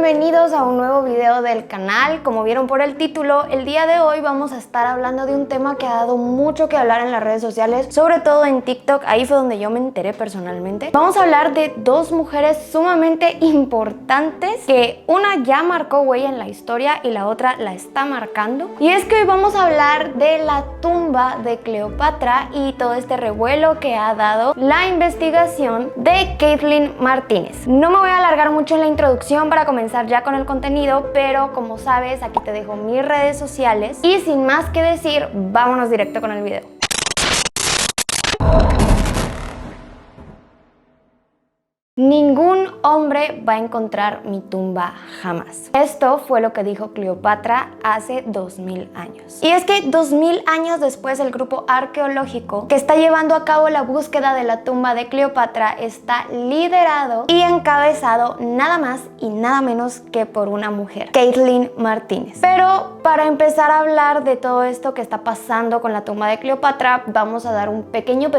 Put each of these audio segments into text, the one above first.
bienvenidos a un nuevo video del canal. Como vieron por el título, el día de hoy vamos a estar hablando de un tema que ha dado mucho que hablar en las redes sociales, sobre todo en TikTok. Ahí fue donde yo me enteré personalmente. Vamos a hablar de dos mujeres sumamente importantes, que una ya marcó huella en la historia y la otra la está marcando. Y es que hoy vamos a hablar de la tumba de Cleopatra y todo este revuelo que ha dado la investigación de Caitlin Martínez. No me voy a alargar mucho en la introducción para comenzar ya con el contenido, pero como sabes, aquí te dejo mis redes sociales y sin más que decir, vámonos directo con el video. Ningún hombre va a encontrar mi tumba jamás. Esto fue lo que dijo Cleopatra hace 2000 años. Y es que 2000 años después, el grupo arqueológico que está llevando a cabo la búsqueda de la tumba de Cleopatra está liderado y encabezado nada más y nada menos que por una mujer, Caitlin Martínez. Pero para empezar a hablar de todo esto que está pasando con la tumba de Cleopatra, vamos a dar un pequeño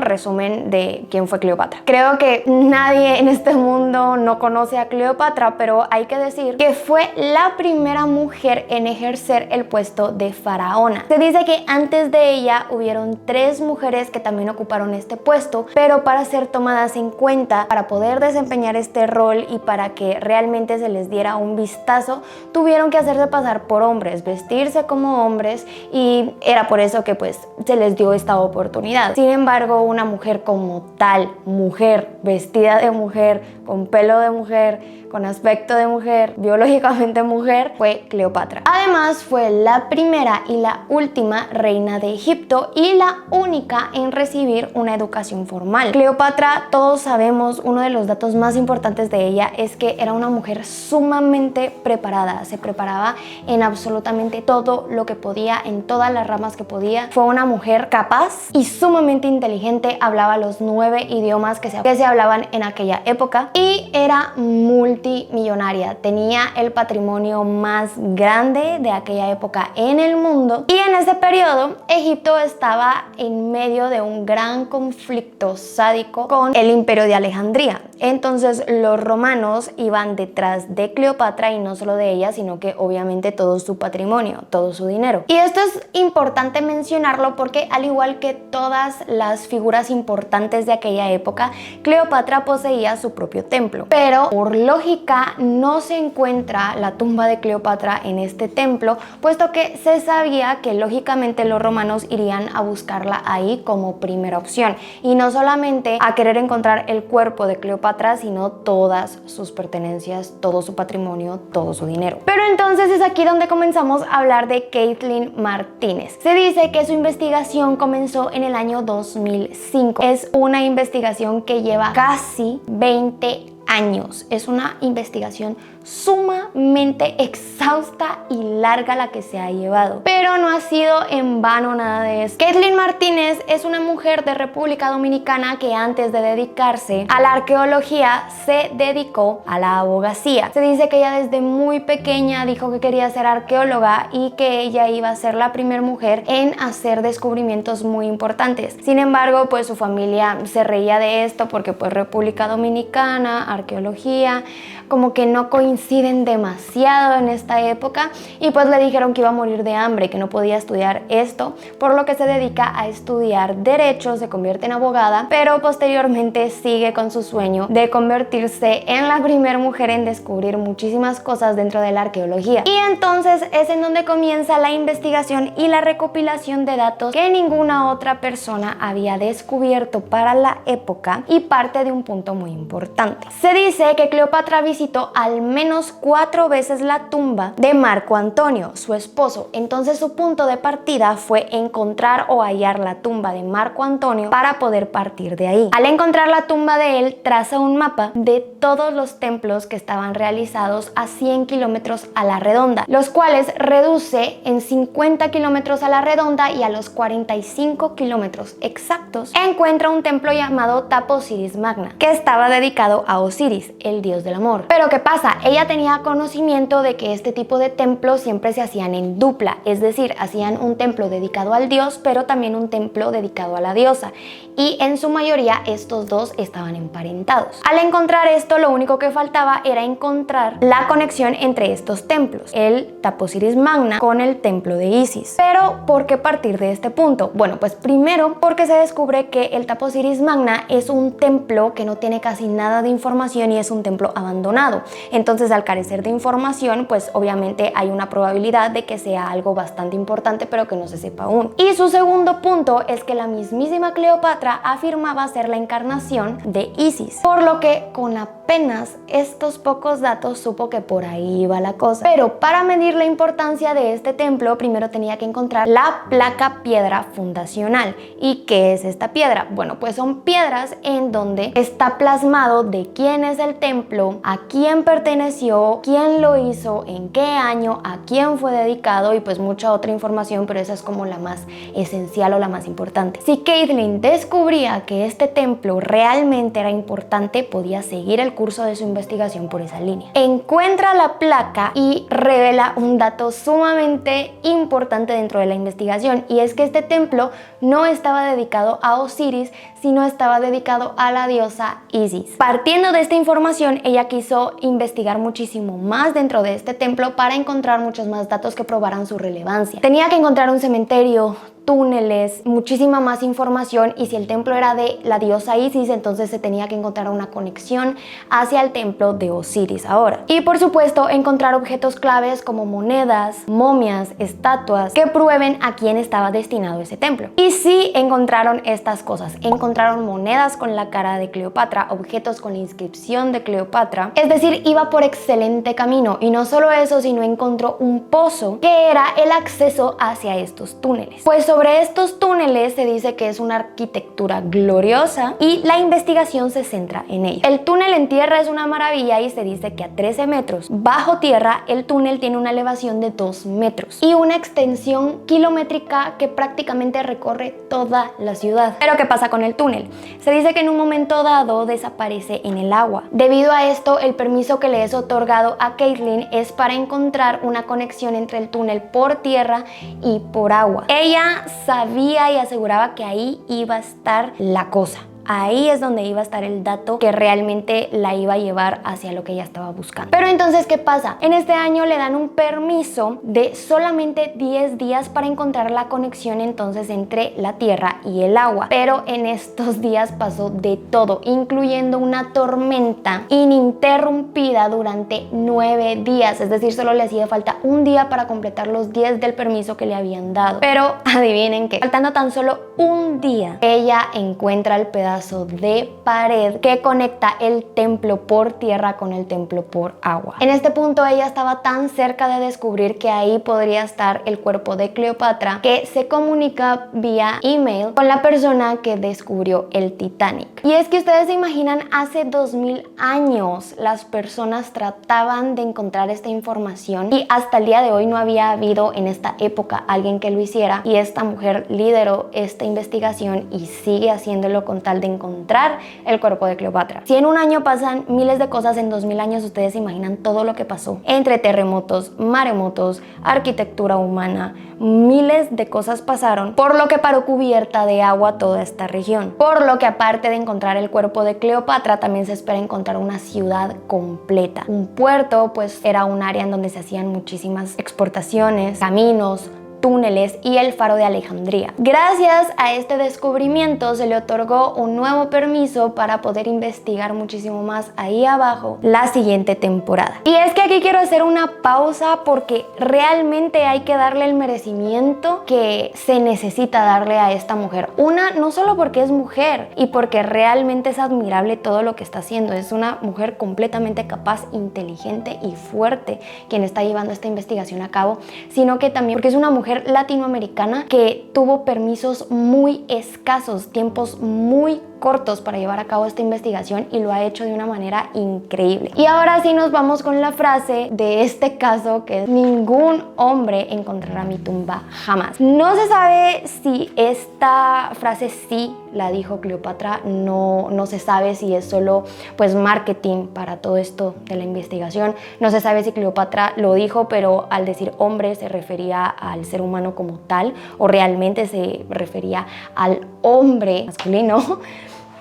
resumen de quién fue Cleopatra. Creo que nadie en este mundo no conoce a Cleopatra, pero hay que decir que fue la primera mujer en ejercer el puesto de faraona. Se dice que antes de ella hubieron 3 mujeres que también ocuparon este puesto, pero para ser tomadas en cuenta, para poder desempeñar este rol y para que realmente se les diera un vistazo, tuvieron que hacerse pasar por hombres, vestirse como hombres, y era por eso que pues se les dio esta oportunidad. Sin embargo, una mujer como tal, mujer, vestida de mujer, con pelo de mujer, con aspecto de mujer, biológicamente mujer, fue Cleopatra. Además, fue la primera y la última reina de Egipto y la única en recibir una educación formal. Cleopatra, todos sabemos, uno de los datos más importantes de ella es que era una mujer sumamente preparada. Se preparaba en absolutamente todo lo que podía, en todas las ramas que podía. Fue una mujer capaz y sumamente inteligente. Hablaba los 9 idiomas que se hablaban en aquella época y era multimillonaria. Tenía el patrimonio más grande de aquella época en el mundo, y en ese periodo Egipto estaba en medio de un gran conflicto sádico con el Imperio de Alejandría. Entonces los romanos iban detrás de Cleopatra, y no solo de ella, sino que obviamente todo su patrimonio, todo su dinero. Y esto es importante mencionarlo porque, al igual que todas las figuras importantes de aquella época, Cleopatra poseía su propio templo, pero por lógica no se encuentra la tumba de Cleopatra en este templo, puesto que se sabía que lógicamente los romanos irían a buscarla ahí como primera opción, y no solamente a querer encontrar el cuerpo de Cleopatra, sino todas sus pertenencias, todo su patrimonio, todo su dinero. Pero entonces es aquí donde comenzamos a hablar de Caitlin Martínez. Se dice que su investigación comenzó en el año 2005. Es una investigación que lleva casi 20 años. Es una investigación sumamente exhausta y larga la que se ha llevado, pero no ha sido en vano nada de eso. Caitlin Martínez es una mujer de República Dominicana que antes de dedicarse a la arqueología se dedicó a la abogacía. Se dice que ella desde muy pequeña dijo que quería ser arqueóloga y que ella iba a ser la primera mujer en hacer descubrimientos muy importantes. Sin embargo, pues su familia se reía de esto porque pues República Dominicana, arqueología, como que no coinciden demasiado en esta época, y pues le dijeron que iba a morir de hambre, que no podía estudiar esto, por lo que se dedica a estudiar derecho, se convierte en abogada, pero posteriormente sigue con su sueño de convertirse en la primera mujer en descubrir muchísimas cosas dentro de la arqueología. Y entonces es en donde comienza la investigación y la recopilación de datos que ninguna otra persona había descubierto para la época, y parte de un punto muy importante. Se dice que Cleopatra visitó al menos 4 veces la tumba de Marco Antonio, su esposo. Entonces su punto de partida fue encontrar o hallar la tumba de Marco Antonio para poder partir de ahí. Al encontrar la tumba de él, traza un mapa de todos los templos que estaban realizados a 100 kilómetros a la redonda, los cuales reduce en 50 kilómetros a la redonda, y a los 45 kilómetros exactos encuentra un templo llamado Tapo Osiris Magna, que estaba dedicado a Osiris, el dios del amor. Pero ¿qué pasa? ella tenía conocimiento de que este tipo de templos siempre se hacían en dupla, es decir, hacían un templo dedicado al dios, pero también un templo dedicado a la diosa, y en su mayoría estos dos estaban emparentados. Al encontrar esto, lo único que faltaba era encontrar la conexión entre estos templos, el Taposiris Magna con el templo de Isis. Pero, ¿por qué partir de este punto? Bueno, pues primero porque se descubre que el Taposiris Magna es un templo que no tiene casi nada de información y es un templo abandonado. Entonces, al carecer de información, pues obviamente hay una probabilidad de que sea algo bastante importante, pero que no se sepa aún. Y su segundo punto es que la mismísima Cleopatra afirmaba ser la encarnación de Isis, por lo que con apenas estos pocos datos supo que por ahí iba la cosa. Pero para medir la importancia de este templo, primero tenía que encontrar la placa piedra fundacional. ¿Y qué es esta piedra? Bueno, pues son piedras en donde está plasmado de quién es el templo, a quién perteneció, quién lo hizo, en qué año, a quién fue dedicado y pues mucha otra información, pero esa es como la más esencial o la más importante. Si Caitlyn descubría que este templo realmente era importante, podía seguir el curso de su investigación por esa línea. Encuentra la placa y revela un dato sumamente importante dentro de la investigación, y es que este templo no estaba dedicado a Osiris, sino estaba dedicado a la diosa Isis. Partiendo de esta información, ella quiso investigar muchísimo más dentro de este templo para encontrar muchos más datos que probaran su relevancia. Tenía que encontrar un cementerio, túneles, muchísima más información, y si el templo era de la diosa Isis, entonces se tenía que encontrar una conexión hacia el templo de Osiris ahora. Y por supuesto encontrar objetos claves como monedas, momias, estatuas que prueben a quién estaba destinado ese templo. Y sí encontraron estas cosas, encontraron monedas con la cara de Cleopatra, objetos con la inscripción de Cleopatra, es decir, iba por excelente camino. Y no solo eso, sino encontró un pozo que era el acceso hacia estos túneles. Pues sobre estos túneles se dice que es una arquitectura gloriosa y la investigación se centra en ello. El túnel en tierra es una maravilla y se dice que a 13 metros bajo tierra el túnel tiene una elevación de 2 metros y una extensión kilométrica que prácticamente recorre toda la ciudad. Pero ¿qué pasa con el túnel? Se dice que en un momento dado desaparece en el agua. Debido a esto, el permiso que le es otorgado a Caitlyn es para encontrar una conexión entre el túnel por tierra y por agua. Ella sabía y aseguraba que ahí iba a estar la cosa. Ahí es donde iba a estar el dato que realmente la iba a llevar hacia lo que ella estaba buscando. Pero entonces, ¿qué pasa? En este año le dan un permiso de solamente 10 días para encontrar la conexión entonces entre la tierra y el agua. Pero en estos días pasó de todo, incluyendo una tormenta ininterrumpida durante 9 días. Es decir, solo le hacía falta un día para completar los 10 del permiso que le habían dado. Pero adivinen qué, faltando tan solo un día, ella encuentra el pedazo de pared que conecta el templo por tierra con el templo por agua. En este punto ella estaba tan cerca de descubrir que ahí podría estar el cuerpo de Cleopatra que se comunica vía email con la persona que descubrió el Titanic. Y es que ustedes se imaginan, hace 2000 años las personas trataban de encontrar esta información y hasta el día de hoy no había habido en esta época alguien que lo hiciera, y esta mujer lideró esta investigación y sigue haciéndolo con tal de encontrar el cuerpo de Cleopatra. Si en un año pasan miles de cosas, en 2000 años ustedes se imaginan todo lo que pasó entre terremotos, maremotos, arquitectura humana. Miles de cosas pasaron, por lo que paró cubierta de agua toda esta región. Por lo que aparte de encontrar el cuerpo de Cleopatra, también se espera encontrar una ciudad completa. Un puerto, pues era un área en donde se hacían muchísimas exportaciones, caminos, túneles y el faro de Alejandría. Gracias a este descubrimiento se le otorgó un nuevo permiso para poder investigar muchísimo más ahí abajo la siguiente temporada. Y es que aquí quiero hacer una pausa porque realmente hay que darle el merecimiento que se necesita darle a esta mujer. Una, no solo porque es mujer y porque realmente es admirable todo lo que está haciendo, es una mujer completamente capaz, inteligente y fuerte quien está llevando esta investigación a cabo, sino que también porque es una mujer latinoamericana que tuvo permisos muy escasos, tiempos muy cortos para llevar a cabo esta investigación y lo ha hecho de una manera increíble. Y ahora sí nos vamos con la frase de este caso, que es: ningún hombre encontrará mi tumba jamás. No se sabe si esta frase sí la dijo Cleopatra, no se sabe si es solo pues marketing para todo esto de la investigación. No se sabe si Cleopatra lo dijo, pero al decir hombre se refería al ser humano como tal, o realmente se refería al hombre masculino.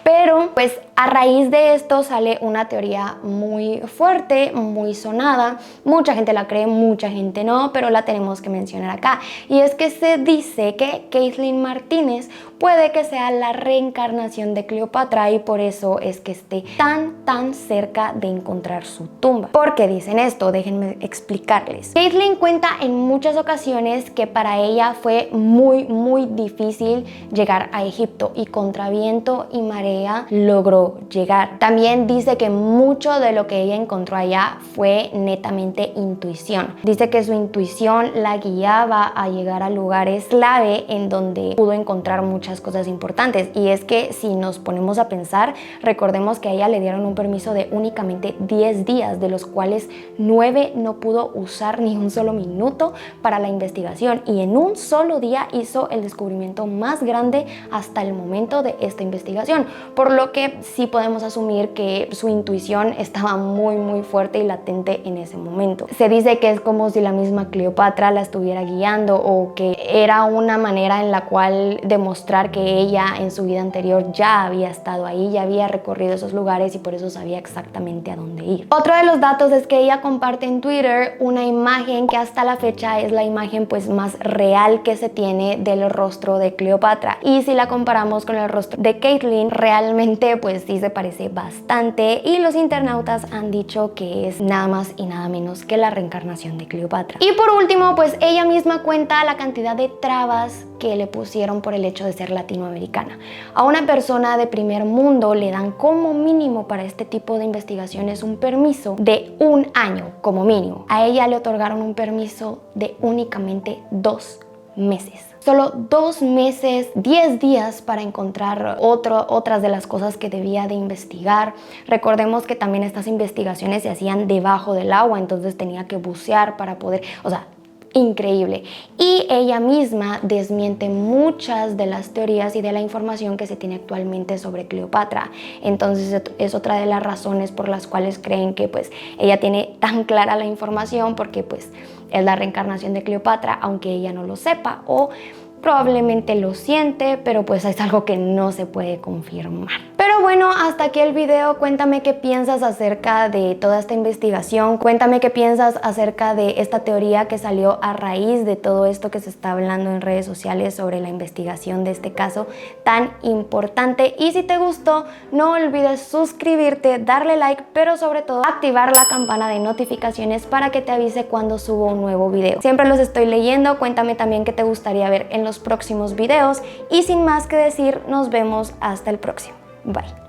Pero pues a raíz de esto sale una teoría muy fuerte, muy sonada. Mucha gente la cree, mucha gente no, pero la tenemos que mencionar acá. Y es que se dice que Kathleen Martínez puede que sea la reencarnación de Cleopatra, y por eso es que esté tan cerca de encontrar su tumba. ¿Por qué dicen esto? Déjenme explicarles. Kathleen cuenta en muchas ocasiones que para ella fue muy difícil llegar a Egipto, y contra viento y marea logró llegar. También dice que mucho de lo que ella encontró allá fue netamente intuición. Dice que su intuición la guiaba a llegar a lugares clave en donde pudo encontrar muchas cosas importantes. Y es que si nos ponemos a pensar, recordemos que a ella le dieron un permiso de únicamente 10 días, de los cuales 9 no pudo usar ni un solo minuto para la investigación, y en un solo día hizo el descubrimiento más grande hasta el momento de esta investigación, por lo que sí podemos asumir que su intuición estaba muy fuerte y latente en ese momento. Se dice que es como si la misma Cleopatra la estuviera guiando, o que era una manera en la cual demostrar que ella en su vida anterior ya había estado ahí, ya había recorrido esos lugares, y por eso sabía exactamente a dónde ir. Otro de los datos es que ella comparte en Twitter una imagen que hasta la fecha es la imagen pues más real que se tiene del rostro de Cleopatra, y si la comparamos con el rostro de Kathleen, realmente pues sí se parece bastante, y los internautas han dicho que es nada más y nada menos que la reencarnación de Cleopatra. Y por último, pues ella misma cuenta la cantidad de trabas que le pusieron por el hecho de ser latinoamericana. A una persona de primer mundo le dan como mínimo para este tipo de investigaciones un permiso de 1 año como mínimo. A ella le otorgaron un permiso de únicamente 2 meses. Solo 2 meses, 10 días para encontrar otras de las cosas que debía de investigar. Recordemos que también estas investigaciones se hacían debajo del agua, entonces tenía que bucear para poder, o sea, increíble. Y ella misma desmiente muchas de las teorías y de la información que se tiene actualmente sobre Cleopatra. Entonces es otra de las razones por las cuales creen que pues ella tiene tan clara la información, porque pues es la reencarnación de Cleopatra, aunque ella no lo sepa, o probablemente lo siente, pero pues es algo que no se puede confirmar. Pero bueno, hasta aquí el video. Cuéntame qué piensas acerca de toda esta investigación. Cuéntame qué piensas acerca de esta teoría que salió a raíz de todo esto que se está hablando en redes sociales sobre la investigación de este caso tan importante. Y si te gustó, no olvides suscribirte, darle like, pero sobre todo activar la campana de notificaciones para que te avise cuando subo un nuevo video. Siempre los estoy leyendo. Cuéntame también qué te gustaría ver en los próximos videos, y sin más que decir, nos vemos hasta el próximo. Bye.